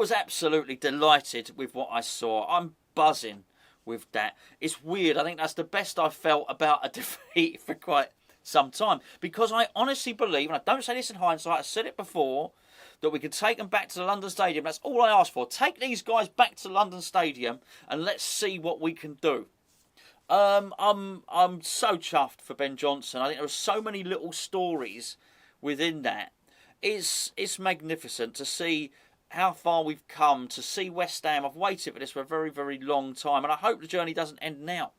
was absolutely delighted with what I saw. I'm buzzing with that. It's weird. I think that's the best I've felt about a defeat for quite some time. Because I honestly believe, and I don't say this in hindsight, I said it before, that we could take them back to the London Stadium. That's all I asked for. Take these guys back to London Stadium and let's see what we can do. I'm so chuffed for Ben Johnson. I think there are so many little stories within that. It's magnificent to see how far we've come, to see West Ham. I've waited for this for a very, very long time, and I hope the journey doesn't end now.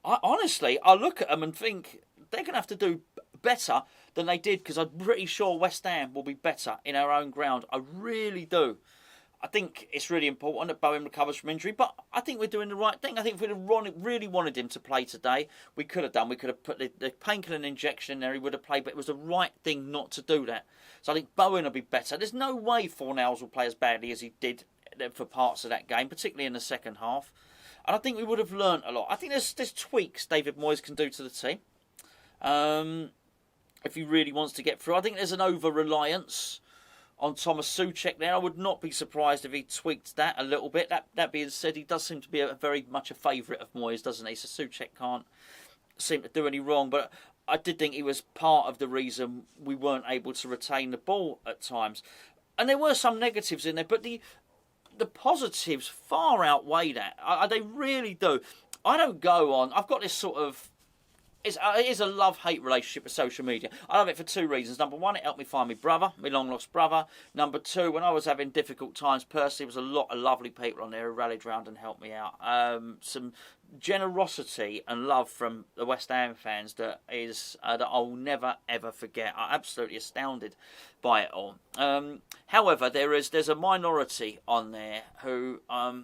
I look at them and think they're going to have to do better than they did, because I'm pretty sure West Ham will be better in our own ground. I really do. I think it's really important that Bowen recovers from injury, but I think we're doing the right thing. I think if we'd have really wanted him to play today, we could have done. We could have put the painkiller injection in there, he would have played, but it was the right thing not to do that. So I think Bowen will be better. There's no way Fornals will play as badly as he did for parts of that game, particularly in the second half. And I think we would have learnt a lot. I think there's tweaks David Moyes can do to the team. If he really wants to get through. I think there's an over-reliance on Thomas Souček there. I would not be surprised if he tweaked that a little bit. That being said, he does seem to be very much a favourite of Moyes, doesn't he? So Souček can't seem to do any wrong. But I did think he was part of the reason we weren't able to retain the ball at times. And there were some negatives in there, but the positives far outweigh that. They really do. I don't go on. I've got this sort of... It is a love-hate relationship with social media. I love it for two reasons. Number one, it helped me find my brother, my long-lost brother. Number two, when I was having difficult times personally, there was a lot of lovely people on there who rallied round and helped me out. Some generosity and love from the West Ham fans that I'll never, ever forget. I'm absolutely astounded by it all. However, there's a minority on there who are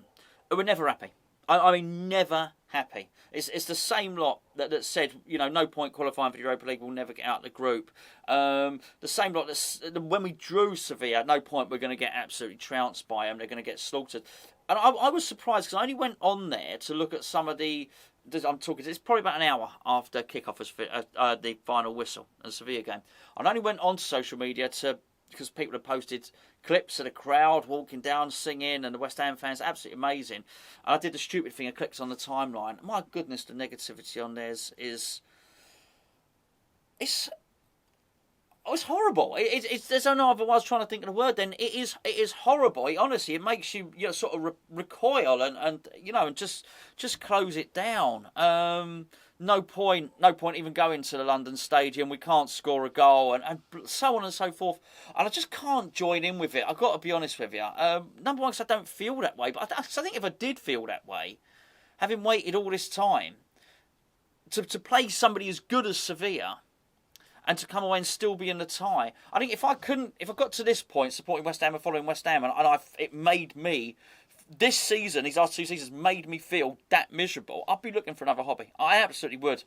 never happy. I mean, never happy. It's the same lot that said, no point qualifying for the Europa League, we'll never get out of the group. The same lot that when we drew Sevilla, no point, we're going to get absolutely trounced by them, they're going to get slaughtered. And I was surprised, because I only went on there to look at some of it's probably about an hour after kick-off was the final whistle of the Sevilla game. I only went on to social media because people had posted clips of the crowd walking down, singing, and the West Ham fans, absolutely amazing. And I did the stupid thing, I clicked on the timeline. My goodness, the negativity on there is horrible. There's no other way. I was trying to think of the word. Then it is horrible. Honestly, it makes you sort of recoil and just close it down. No point even going to the London Stadium. We can't score a goal and so on and so forth. And I just can't join in with it. I've got to be honest with you. Number one, because I don't feel that way. But I think if I did feel that way, having waited all this time to play somebody as good as Sevilla and to come away and still be in the tie, I think if I got to this point supporting West Ham and following West Ham, it made me... This season, these last two seasons, made me feel that miserable, I'd be looking for another hobby. I absolutely would.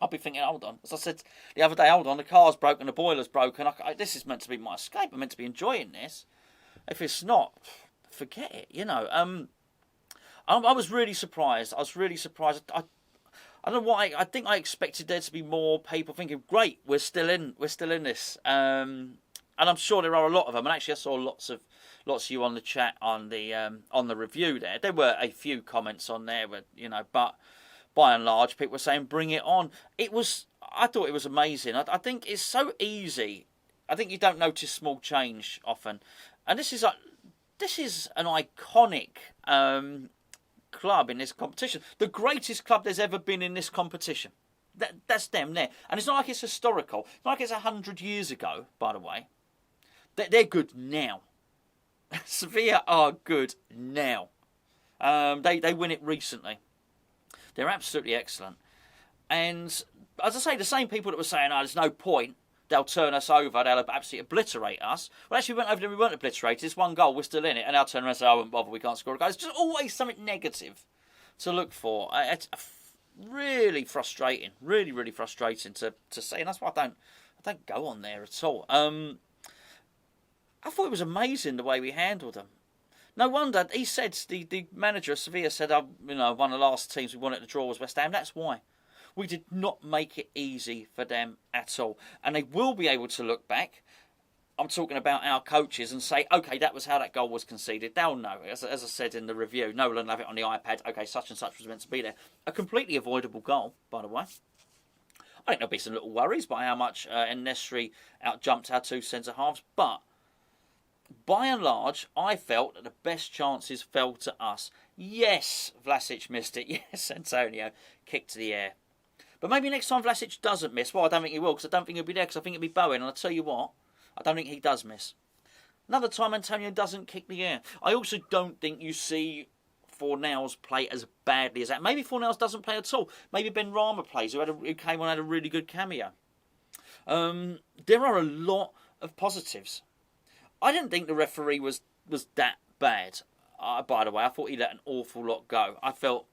I'd be thinking, hold on. As I said the other day, hold on, the car's broken, the boiler's broken. This is meant to be my escape. I'm meant to be enjoying this. If it's not, forget it, I was really surprised. I don't know why. I think I expected there to be more people thinking, great, we're still in this. And I'm sure there are a lot of them. And actually, I saw lots of you on the chat on the review there. There were a few comments on there, but by and large, people were saying, bring it on. I thought it was amazing. I think it's so easy. I think you don't notice small change often. And this is an iconic club in this competition. The greatest club there's ever been in this competition. That's them there. And it's not like it's historical. It's not like it's 100 years ago, by the way. They're good now. Sevilla are good now. They win it recently. They're absolutely excellent. And as I say, the same people that were saying, there's no point, they'll turn us over, they'll absolutely obliterate us. Well, actually, we went over there, we weren't obliterated. It's one goal, we're still in it. And they'll turn around and say, I won't bother, we can't score a goal. It's just always something negative to look for. It's really frustrating. Really, really frustrating to see. And that's why I don't go on there at all. I thought it was amazing the way we handled them. No wonder, he said, the manager of Sevilla said, one of the last teams we wanted to draw was West Ham. That's why. We did not make it easy for them at all. And they will be able to look back I'm talking about our coaches and say, okay, that was how that goal was conceded. They'll know. As I said in the review, Nolan will have it on the iPad. Okay, such and such was meant to be there. A completely avoidable goal, by the way. I think there'll be some little worries by how much En-Nesyri out-jumped our two centre-halves. But, by and large, I felt that the best chances fell to us. Yes, Vlasic missed it. Yes, Antonio kicked to the air. But maybe next time Vlasic doesn't miss. Well, I don't think he will, because I don't think he'll be there, because I think it'll be Bowen. And I'll tell you what, I don't think he does miss. Another time Antonio doesn't kick the air. I also don't think you see Fornals play as badly as that. Maybe Fornals doesn't play at all. Maybe Ben Rama plays, who came on and had a really good cameo. There are a lot of positives. I didn't think the referee was that bad. By the way, I thought he let an awful lot go. I felt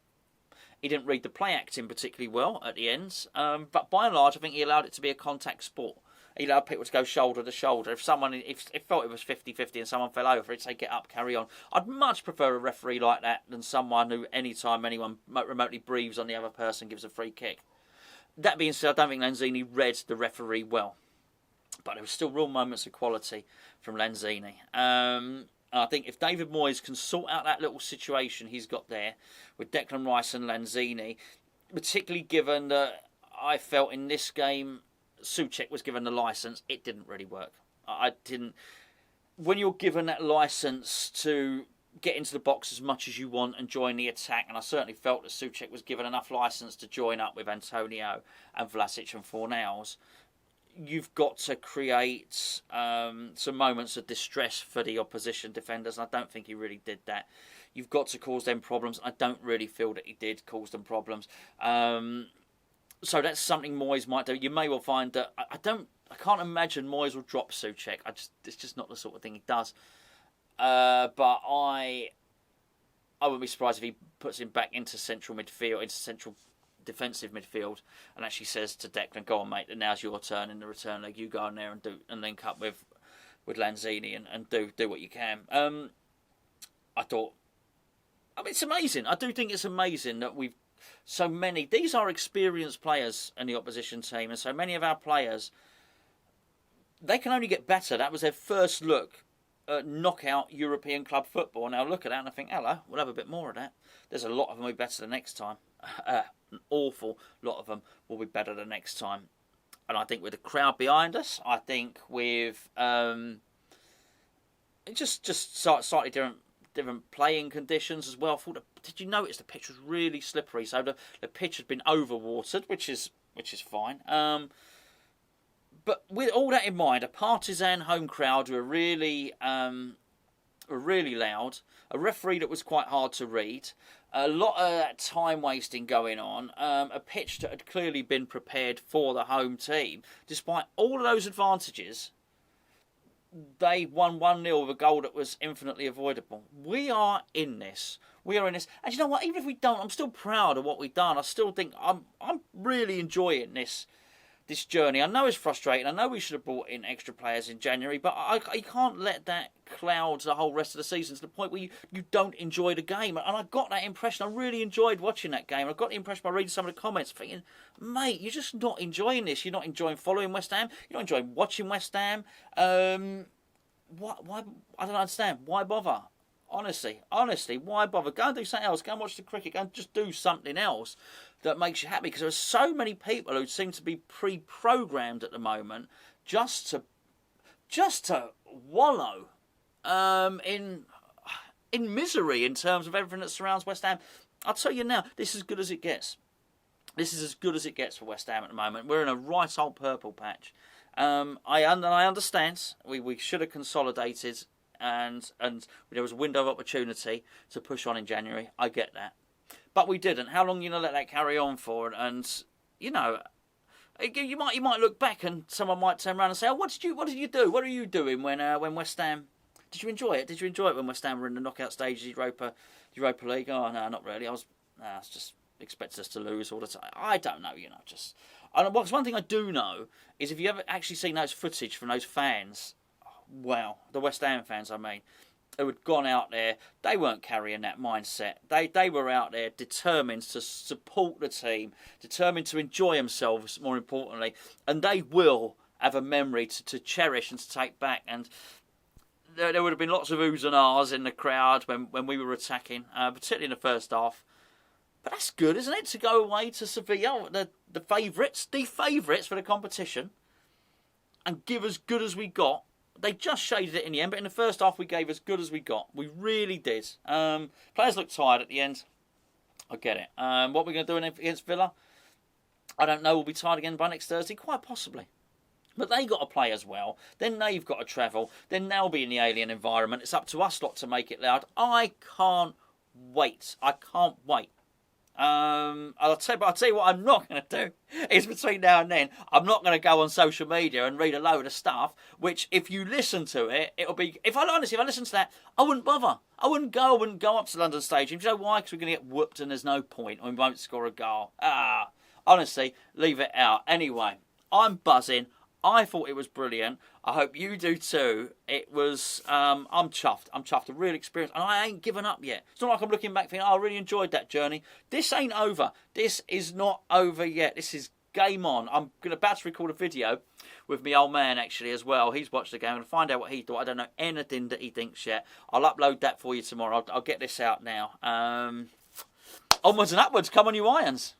he didn't read the play acting particularly well at the ends. But by and large, I think he allowed it to be a contact sport. He allowed people to go shoulder to shoulder. If felt it was 50-50 and someone fell over, he'd say, get up, carry on. I'd much prefer a referee like that than someone who, anytime anyone remotely breathes on the other person, gives a free kick. That being said, I don't think Lanzini read the referee well. But there were still real moments of quality from Lanzini. I think if David Moyes can sort out that little situation he's got there with Declan Rice and Lanzini, particularly given that I felt in this game Souček was given the licence, it didn't really work. When you're given that licence to get into the box as much as you want and join the attack, and I certainly felt that Souček was given enough licence to join up with Antonio and Vlasic and Fornals, you've got to create some moments of distress for the opposition defenders, and I don't think he really did that. You've got to cause them problems. I don't really feel that he did cause them problems. So that's something Moyes might do. You may well find that I can't imagine Moyes will drop Souček. It's just not the sort of thing he does. But I wouldn't be surprised if he puts him back into central midfield, into central defensive midfield, and actually says to Declan, "Go on, mate. Now's your turn in the return leg. You go in there and link up with Lanzini and do what you can." It's amazing. I do think it's amazing that we've so many. These are experienced players in the opposition team, and so many of our players, they can only get better. That was their first look at knockout European club football. Now look at that and I think, hello, we'll have a bit more of that. There's a lot of them will be better the next time. An awful lot of them will be better the next time. And I think with the crowd behind us, I think with just slightly different playing conditions as well. Did you notice the pitch was really slippery? So the pitch had been overwatered, which is fine. But with all that in mind, a partisan home crowd who were really loud, a referee that was quite hard to read, a lot of that time wasting going on, a pitch that had clearly been prepared for the home team. Despite all of those advantages, they won 1-0 with a goal that was infinitely avoidable. We are in this. And you know what? Even if we don't, I'm still proud of what we've done. I still think I'm really enjoying this journey. I know it's frustrating. I know we should have brought in extra players in January, but I can't let that cloud the whole rest of the season to the point where you don't enjoy the game. And I got that impression. I really enjoyed watching that game. I got the impression by reading some of the comments, thinking, mate, you're just not enjoying this. You're not enjoying following West Ham. You're not enjoying watching West Ham. Why? I don't understand. Why bother? Honestly, why bother? Go and do something else. Go and watch the cricket. Go and just do something else that makes you happy. Because there are so many people who seem to be pre-programmed at the moment just to wallow in misery in terms of everything that surrounds West Ham. I'll tell you now, this is as good as it gets. This is as good as it gets for West Ham at the moment. We're in a right old purple patch. I understand we should have consolidated. And there was a window of opportunity to push on in January. I get that. But we didn't. How long are you going to let that carry on for? And, you know, you might look back and someone might turn around and say, oh, what did you do? What are you doing when West Ham... Did you enjoy it? Did you enjoy it when West Ham were in the knockout stage of the Europa League? Oh, no, not really. I was just expected us to lose all the time. I don't know, just... One thing I do know is if you ever actually seen those footage from those fans... Well, the West Ham fans, who had gone out there, they weren't carrying that mindset. They were out there determined to support the team, determined to enjoy themselves, more importantly, and they will have a memory to cherish and to take back. And there would have been lots of oohs and ahs in the crowd when we were attacking, particularly in the first half. But that's good, isn't it, to go away to Sevilla, the favourites for the competition, and give as good as we got. They just shaded it in the end, but in the first half we gave as good as we got. We really did. Players looked tired at the end. I get it. What we're going to do against Villa, I don't know. We'll be tired again by next Thursday, quite possibly. But they got to play as well. Then they've got to travel. Then they'll be in the alien environment. It's up to us lot to make it loud. I can't wait. I can't wait. I'll tell you what I'm not going to do is between now and then, I'm not going to go on social media and read a load of stuff, which if you listen to it, it'll be, if I listen to that, I wouldn't bother. I wouldn't go up to London Stadium. Do you know why? Because we're going to get whooped and there's no point and we won't score a goal. Honestly, leave it out. Anyway, I'm buzzing. I thought it was brilliant. I hope you do too. It was, I'm chuffed. I'm chuffed. A real experience. And I ain't given up yet. It's not like I'm looking back thinking, oh, I really enjoyed that journey. This ain't over. This is not over yet. This is game on. I'm about to record a video with my old man actually as well. He's watched the game. I'm going to find out what he thought. I don't know anything that he thinks yet. I'll upload that for you tomorrow. I'll get this out now. Onwards and upwards. Come on, you irons.